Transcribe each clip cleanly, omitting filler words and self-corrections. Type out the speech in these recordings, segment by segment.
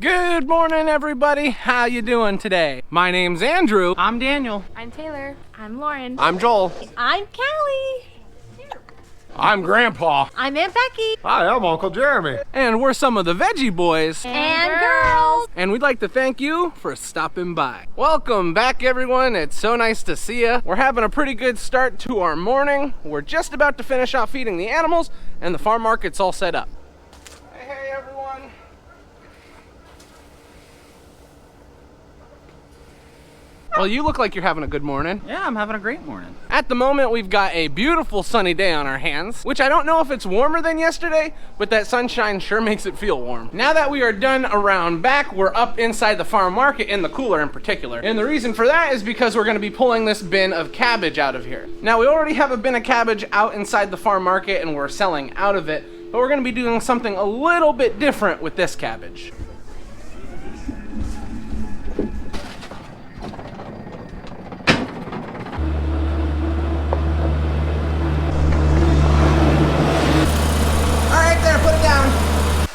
Good morning, everybody. How you doing today? My name's Andrew. I'm Daniel. I'm Taylor. I'm Lauren. I'm Joel. I'm Callie. I'm Grandpa. I'm Aunt Becky. Hi, I'm Uncle Jeremy. And we're some of the Veggie boys. And girls. And we'd like to thank you for stopping by. Welcome back, everyone. It's so nice to see you. We're having a pretty good start to our morning. We're just about to finish out feeding the animals, and the farm market's all set up. Hey, everyone. Well, you look like you're having a good morning. Yeah, I'm having a great morning. At the moment, we've got a beautiful sunny day on our hands, which I don't know if it's warmer than yesterday, but that sunshine sure makes it feel warm. Now that we are done around back, we're up inside the farm market, in the cooler in particular. And the reason for that is because we're gonna be pulling this bin of cabbage out of here. Now, we already have a bin of cabbage out inside the farm market and we're selling out of it, but we're gonna be doing something a little bit different with this cabbage.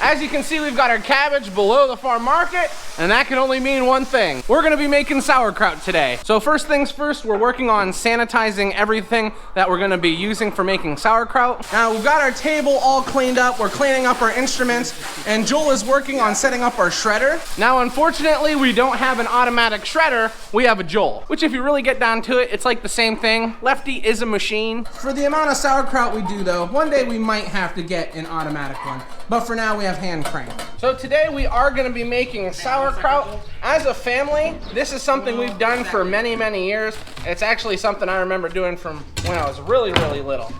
As you can see, we've got our cabbage below the farm market, and that can only mean one thing. We're gonna be making sauerkraut today. So first things first, we're working on sanitizing everything that we're gonna be using for making sauerkraut. Now, we've got our table all cleaned up, we're cleaning up our instruments, and Joel is working on setting up our shredder. Now, unfortunately, we don't have an automatic shredder, we have a Joel, which if you really get down to it, it's like the same thing. Lefty is a machine. For the amount of sauerkraut we do though, one day we might have to get an automatic one, but for now we have hand crank. So today we are going to be making sauerkraut. As a family, this is something we've done for many, many years. It's actually something I remember doing from when I was really, really little.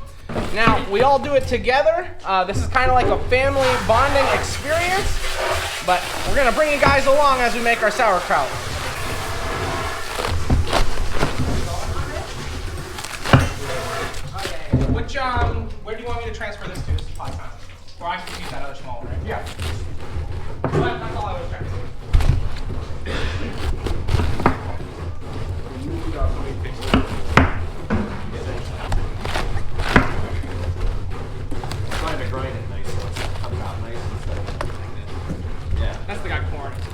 Now, we all do it together. This is kind of like a family bonding experience, but we're going to bring you guys along as we make our sauerkraut. Where do you want me to transfer this to? This is pot time. Or I should use that other small one, right? Yeah. That's all I was trying to do. Trying to grind it nice so it comes out nice instead of yeah. That's the guy pouring it.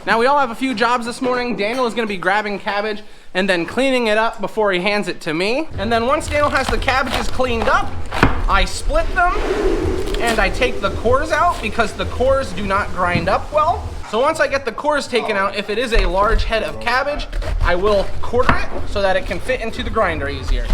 Now we all have a few jobs this morning. Daniel is gonna be grabbing cabbage and then cleaning it up before he hands it to me. And then once Daniel has the cabbages cleaned up, I split them and I take the cores out because the cores do not grind up well. So once I get the cores taken out, if it is a large head of cabbage, I will quarter it so that it can fit into the grinder easier.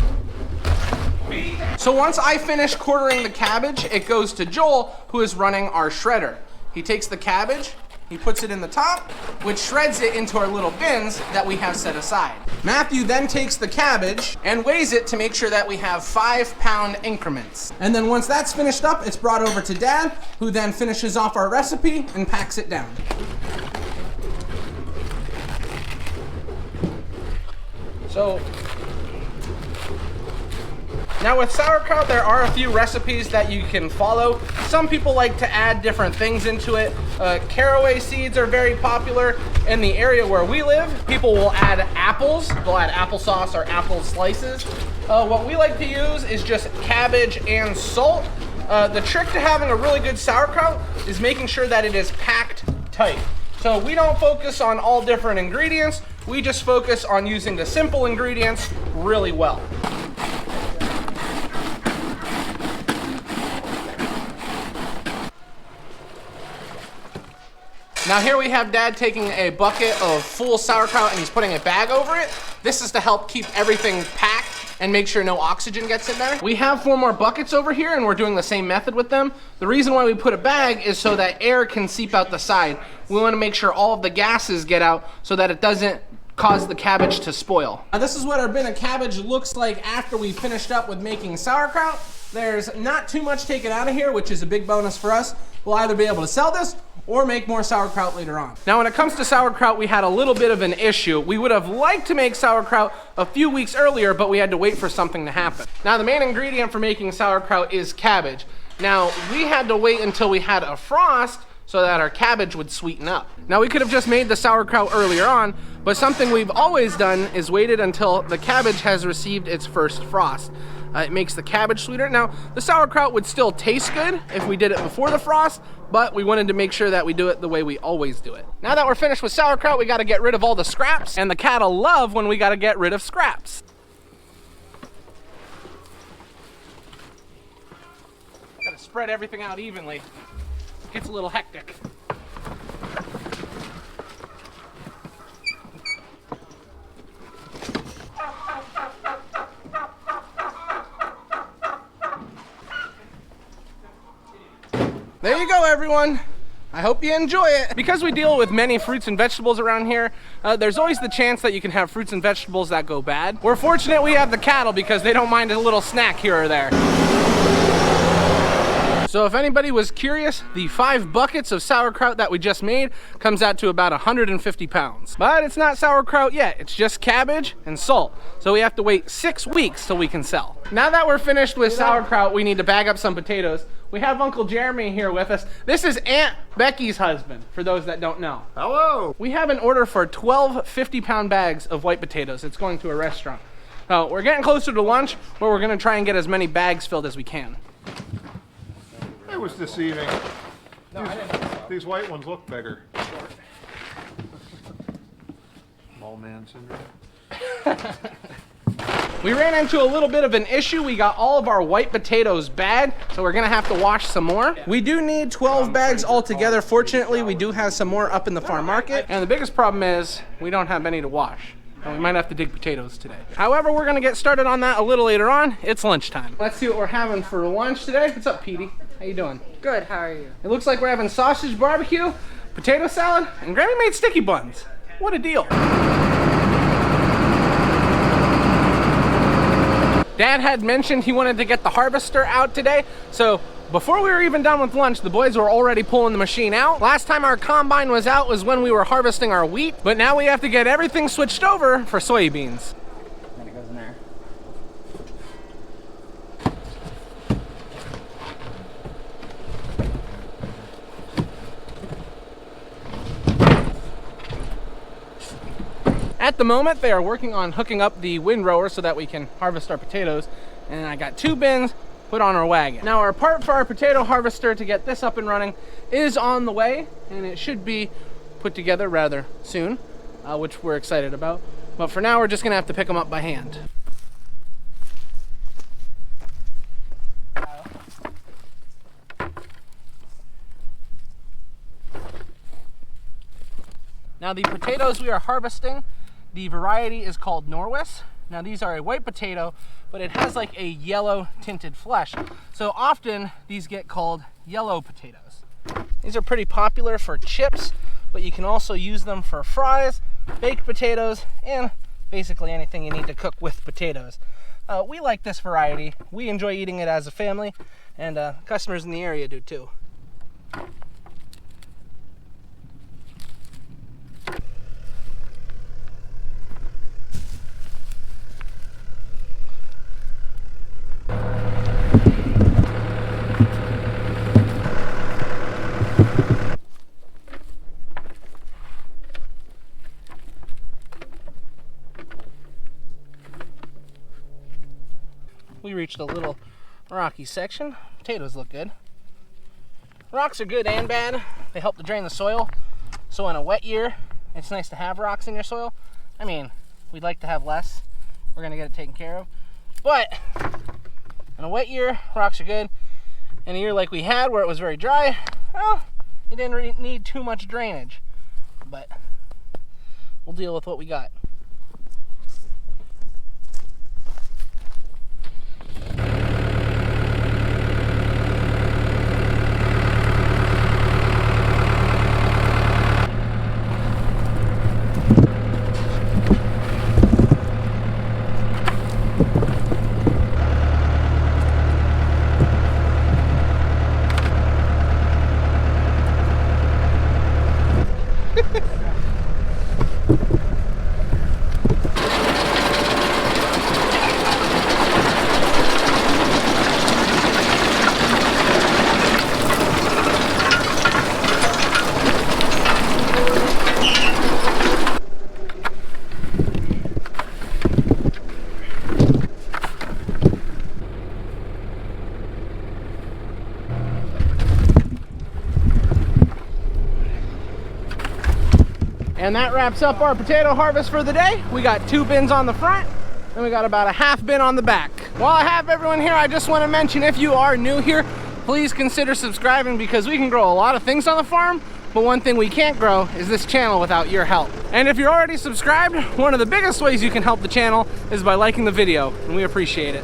So once I finish quartering the cabbage, it goes to Joel, who is running our shredder. He takes the cabbage, he puts it in the top, which shreds it into our little bins that we have set aside. Matthew then takes the cabbage and weighs it to make sure that we have 5-pound increments. And then once that's finished up, it's brought over to Dad, who then finishes off our recipe and packs it down. So, now with sauerkraut, there are a few recipes that you can follow. Some people like to add different things into it. Caraway seeds are very popular in the area where we live. People will add apples. They'll add applesauce or apple slices. What we like to use is just cabbage and salt. The trick to having a really good sauerkraut is making sure that it is packed tight. So we don't focus on all different ingredients. We just focus on using the simple ingredients really well. Now here we have Dad taking a bucket of full sauerkraut and he's putting a bag over it. This is to help keep everything packed and make sure no oxygen gets in there. We have 4 more buckets over here and we're doing the same method with them. The reason why we put a bag is so that air can seep out the side. We want to make sure all of the gases get out so that it doesn't cause the cabbage to spoil. Now this is what our bin of cabbage looks like after we finished up with making sauerkraut. There's not too much taken out of here, which is a big bonus for us. We'll either be able to sell this or make more sauerkraut later on. Now when it comes to sauerkraut, we had a little bit of an issue. We would have liked to make sauerkraut a few weeks earlier, but we had to wait for something to happen. Now the main ingredient for making sauerkraut is cabbage. Now we had to wait until we had a frost so that our cabbage would sweeten up. Now we could have just made the sauerkraut earlier on, but something we've always done is waited until the cabbage has received its first frost. It makes the cabbage sweeter. Now, the sauerkraut would still taste good if we did it before the frost, but we wanted to make sure that we do it the way we always do it. Now that we're finished with sauerkraut, we gotta get rid of all the scraps, and the cattle love when we gotta get rid of scraps. Gotta spread everything out evenly. It gets a little hectic. There you go, everyone. I hope you enjoy it. Because we deal with many fruits and vegetables around here, there's always the chance that you can have fruits and vegetables that go bad. We're fortunate we have the cattle because they don't mind a little snack here or there. So if anybody was curious, the 5 buckets of sauerkraut that we just made comes out to about 150 pounds. But it's not sauerkraut yet, it's just cabbage and salt. So we have to wait 6 weeks till we can sell. Now that we're finished with sauerkraut, we need to bag up some potatoes. We have Uncle Jeremy here with us. This is Aunt Becky's husband, for those that don't know. Hello. We have an order for 12 50-pound bags of white potatoes. It's going to a restaurant. We're getting closer to lunch, but we're gonna try and get as many bags filled as we can. It was deceiving. No, I didn't think so. These white ones look bigger. Small man syndrome. We ran into a little bit of an issue. We got all of our white potatoes bad, so we're gonna have to wash some more. We do need 12 bags altogether. Fortunately, we do have some more up in the farm market. And the biggest problem is we don't have any to wash. And we might have to dig potatoes today. However, we're gonna get started on that a little later on. It's lunchtime. Let's see what we're having for lunch today. What's up, Petey? How you doing? Good, how are you? It looks like we're having sausage barbecue, potato salad, and Grammy made sticky buns. What a deal. Dad had mentioned he wanted to get the harvester out today, so before we were even done with lunch, the boys were already pulling the machine out. Last time our combine was out was when we were harvesting our wheat, but now we have to get everything switched over for soybeans. Then it goes in there. At the moment, they are working on hooking up the windrower so that we can harvest our potatoes. And I got 2 bins put on our wagon. Now our part for our potato harvester to get this up and running is on the way, and it should be put together rather soon, which we're excited about. But for now, we're just gonna have to pick them up by hand. Now the potatoes we are harvesting, the variety is called Norwis. Now these are a white potato, but it has like a yellow tinted flesh. So often these get called yellow potatoes. These are pretty popular for chips, but you can also use them for fries, baked potatoes, and basically anything you need to cook with potatoes. We like this variety. We enjoy eating it as a family, and customers in the area do too. We reached a little rocky section. Potatoes look good. Rocks are good and bad. They help to drain the soil. So in a wet year, it's nice to have rocks in your soil. I mean, we'd like to have less. We're gonna get it taken care of. But in a wet year, rocks are good. In a year like we had where it was very dry, well, it didn't really need too much drainage. But we'll deal with what we got. And that wraps up our potato harvest for the day. We got 2 bins on the front, and we got about a half bin on the back. While I have everyone here, I just want to mention, if you are new here, please consider subscribing, because we can grow a lot of things on the farm, but one thing we can't grow is this channel without your help. And if you're already subscribed, one of the biggest ways you can help the channel is by liking the video, and we appreciate it.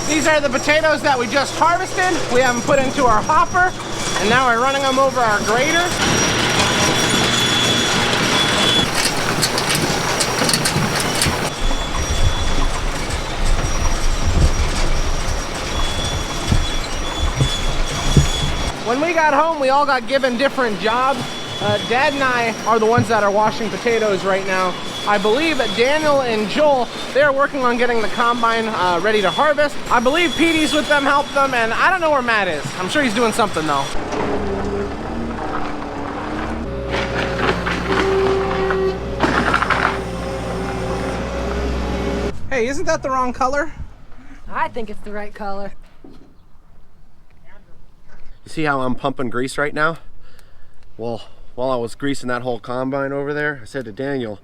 These are the potatoes that we just harvested. We have them put into our hopper, and now we're running them over our grater. When we got home, we all got given different jobs. Dad and I are the ones that are washing potatoes right now. I believe that Daniel and Joel, they're working on getting the combine ready to harvest. I believe Petey's with them, help them, and I don't know where Matt is. I'm sure he's doing something though. Hey, isn't that the wrong color? I think it's the right color. You see how I'm pumping grease right now? Well, while I was greasing that whole combine over there, I said to Daniel,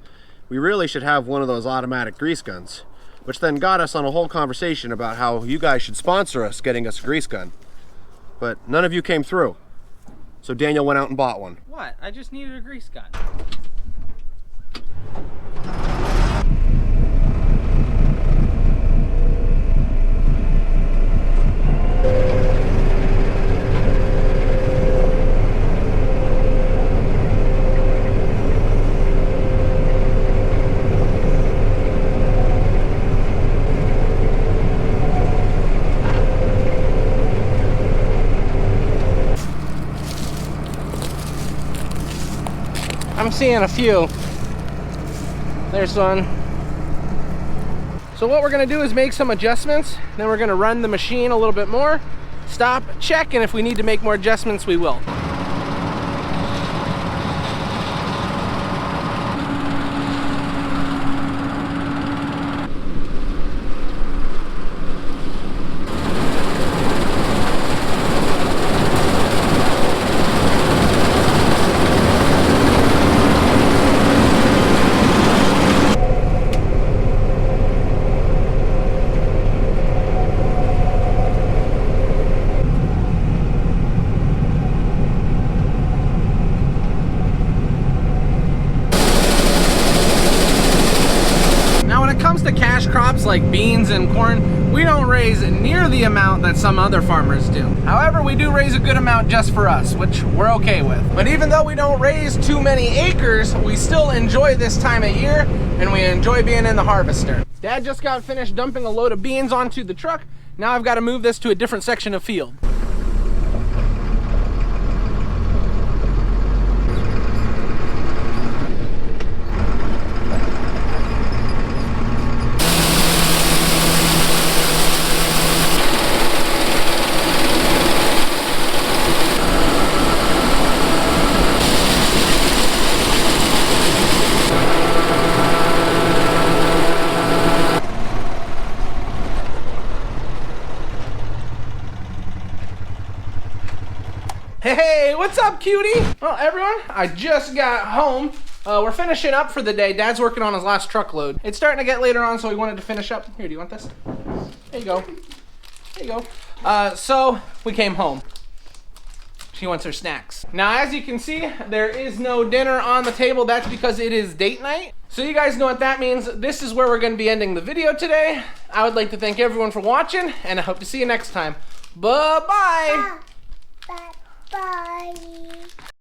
we really should have one of those automatic grease guns, which then got us on a whole conversation about how you guys should sponsor us getting us a grease gun. But none of you came through. So Daniel went out and bought one. What? I just needed a grease gun. I'm seeing a few. There's one. So what we're gonna do is make some adjustments, then we're gonna run the machine a little bit more, stop, check, and if we need to make more adjustments, we will. Crops like beans and corn, we don't raise near the amount that some other farmers do. However, we do raise a good amount just for us, which we're okay with. But even though we don't raise too many acres, we still enjoy this time of year, and we enjoy being in the harvester. Dad just got finished dumping a load of beans onto the truck. Now I've got to move this to a different section of field. Hey, what's up, cutie? Well, everyone, I just got home. We're finishing up for the day. Dad's working on his last truckload. It's starting to get later on, so we wanted to finish up. Here, do you want this? There you go. There you go. So, we came home. She wants her snacks. Now, as you can see, there is no dinner on the table. That's because it is date night. So you guys know what that means. This is where we're gonna be ending the video today. I would like to thank everyone for watching, and I hope to see you next time. Bye-bye. Bye.